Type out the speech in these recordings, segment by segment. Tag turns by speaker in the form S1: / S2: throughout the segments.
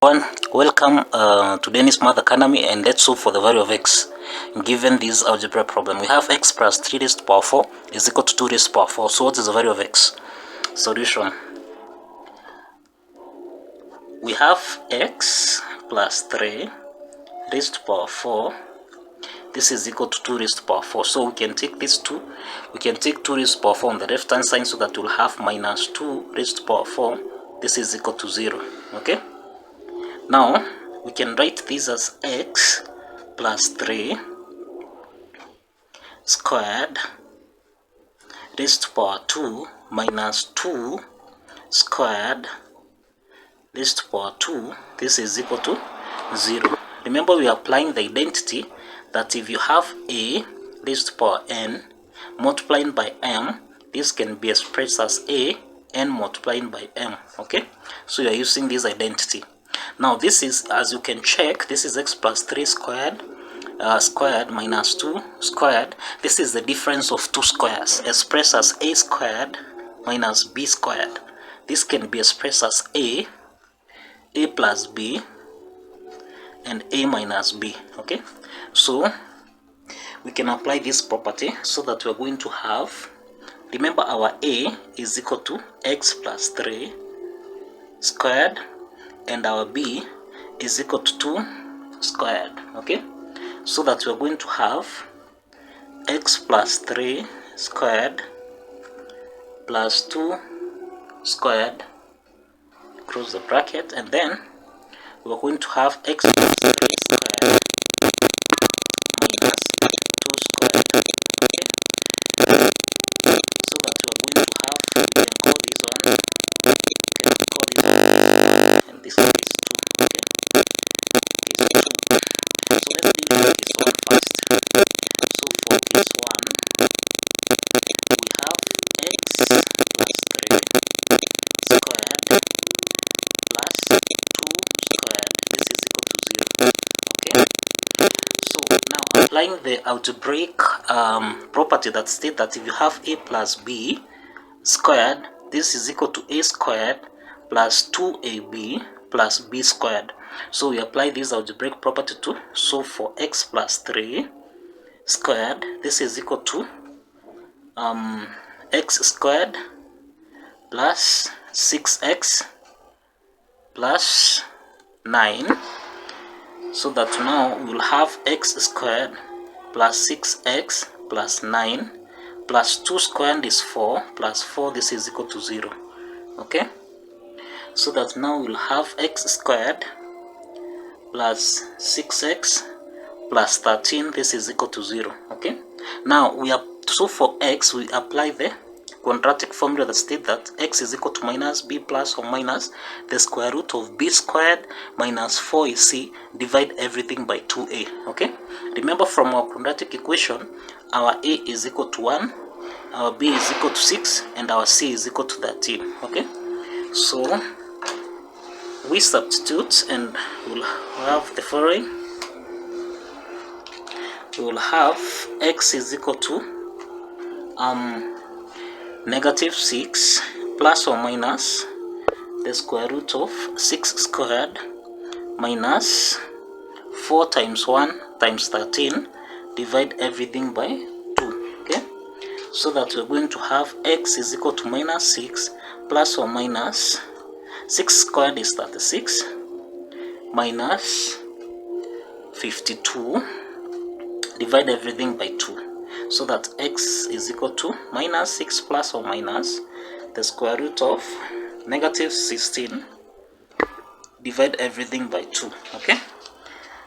S1: Welcome to Dennis Math Academy, and let's solve for the value of x. Given this algebra problem, we have x plus 3 raised to the power 4 is equal to 2 raised to the power 4. So what is the value of x? Solution. We have x plus 3 raised to the power 4. This is equal to 2 raised to the power 4. So we can take this 2. We can take 2 raised to the power 4 on the left hand side, so that we'll have minus 2 raised to the power 4. This is equal to 0. Okay? Now, we can write this as x plus 3 squared raised to power 2 minus 2 squared raised to power 2. This is equal to 0. Remember, we are applying the identity that if you have a raised to power n multiplying by m, this can be expressed as a n multiplying by m. Okay, so you are using this identity. Now this is, as you can check, this is x plus 3 squared squared minus 2 squared. This is the difference of two squares, expressed as a squared minus b squared. This can be expressed as a plus b, and a minus b. Okay, so we can apply this property so that we're going to have, remember, our a is equal to x plus 3 squared, and our b is equal to 2 squared. Okay, so that we're going to have x plus 3 squared plus 2 squared, close the bracket, and then we're going to have x plus 3 squared minus 2 squared. Okay, so that we're going to have, we can call this one, and this one is 2. Okay, is 2. So let's deal with this one first. So for this one, we have x plus 3 squared plus 2 squared. This is equal to 0. Okay, so now applying the algebraic property that states that if you have a plus b squared, this is equal to a squared plus 2ab plus b squared. So we apply this algebraic property to solve for x plus 3 squared. This is equal to x squared plus 6x plus 9. So that now we will have x squared plus 6x plus 9 plus 2 squared is 4 plus 4. This is equal to 0. Okay, so that now we'll have x squared plus 6x plus 13. This is equal to 0. Okay, now we are, so for x we apply the quadratic formula that states that x is equal to minus b plus or minus the square root of b squared minus 4ac, divide everything by 2a. Okay, remember, from our quadratic equation, our a is equal to 1, our b is equal to 6, and our c is equal to 13. Okay, so we substitute and we'll have the following. We will have x is equal to negative 6 plus or minus the square root of 6 squared minus 4 times 1 times 13, divide everything by 2. Okay, so that we're going to have x is equal to minus 6 plus or minus 6 squared is 36 minus 52, divide everything by 2. So that x is equal to minus 6 plus or minus the square root of negative 16, divide everything by 2. Okay,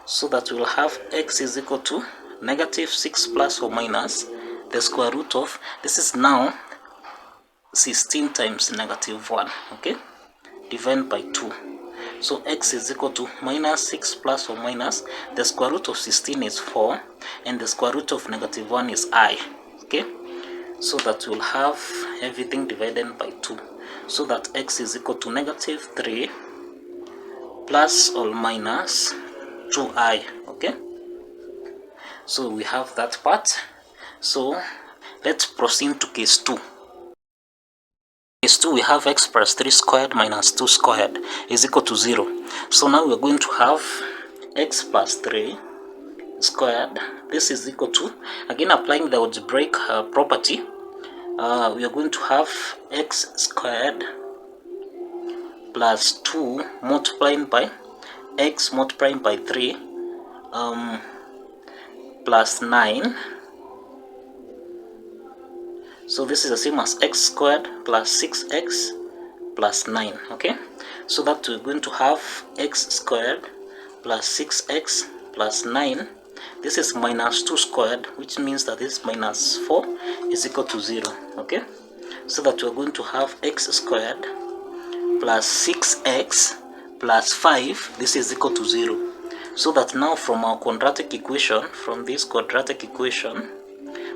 S1: so that we'll have x is equal to negative 6 plus or minus the square root of, this is now 16 times negative 1. Okay, divided by 2. So x is equal to minus 6 plus or minus the square root of 16 is 4, and the square root of negative 1 is I. Okay, so that we'll have everything divided by 2. So that x is equal to negative 3 plus or minus 2i. Okay, so we have that part. So let's proceed to case 2. is 2, we have x plus 3 squared minus 2 squared is equal to 0. So now we're going to have x plus 3 squared. This is equal to, again applying the algebraic property, we are going to have x squared plus 2 multiplying by x multiplying by 3 plus 9. So this is the same as x squared plus 6x plus 9. Okay, so that we're going to have x squared plus 6x plus 9. This is minus 2 squared, which means that this minus 4 is equal to 0. Okay, so that we're going to have x squared plus 6x plus 5, this is equal to 0. So that now from our quadratic equation, from this quadratic equation,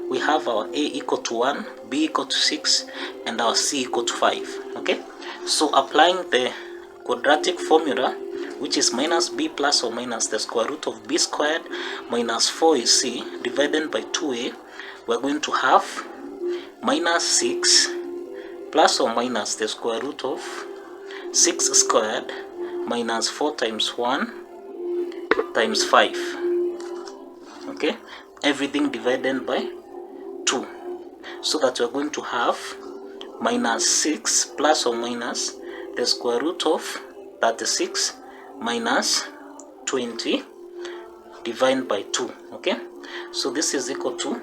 S1: we have our a equal to 1, b equal to 6, and our c equal to 5. Okay, so applying the quadratic formula, which is minus b plus or minus the square root of b squared minus 4ac divided by 2a, we're going to have minus 6 plus or minus the square root of 6 squared minus 4 times 1 times 5. Okay, everything divided by 2. So that we're going to have minus 6 plus or minus the square root of 36 minus 20 divided by 2. Okay, so this is equal to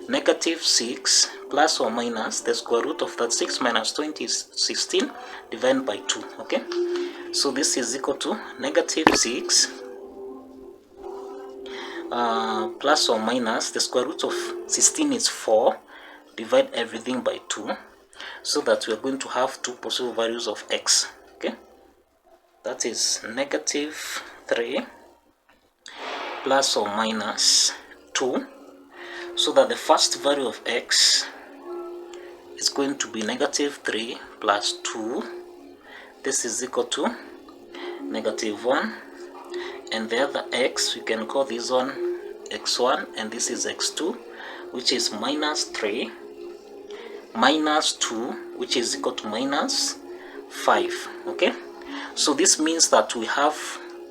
S1: negative 6 plus or minus the square root of 36 minus 20 is 16 divided by 2. Okay, so this is equal to negative 6 plus or minus the square root of 16 is 4, divide everything by 2, so that we are going to have two possible values of x. Okay, that is negative 3 plus or minus 2, so that the first value of x is going to be negative 3 plus 2. This is equal to negative 1, and the other x, we can call this one x1, and this is x2, which is minus 3 minus 2, which is equal to minus 5. Okay, so this means that we have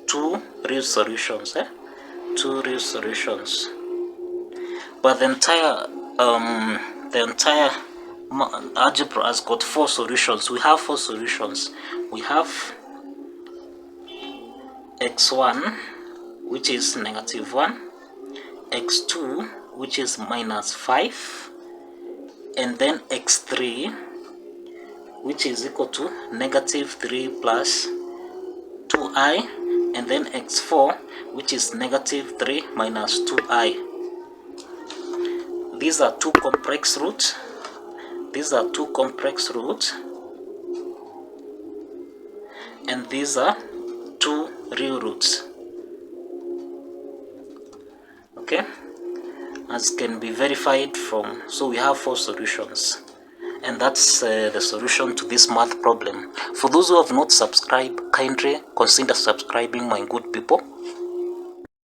S1: two real solutions, two real solutions, but the entire algebra has got 4 solutions. We have 4 solutions. We have x1, which is negative 1, x2, which is minus 5, and then x3, which is equal to negative 3 plus 2i, and then x4, which is negative 3 minus 2i. These are two complex roots. These are two complex roots, and these are two real roots. Okay, as can be verified from, so we have 4 solutions, and that's the solution to this math problem. For those who have not subscribed, kindly consider subscribing, my good people.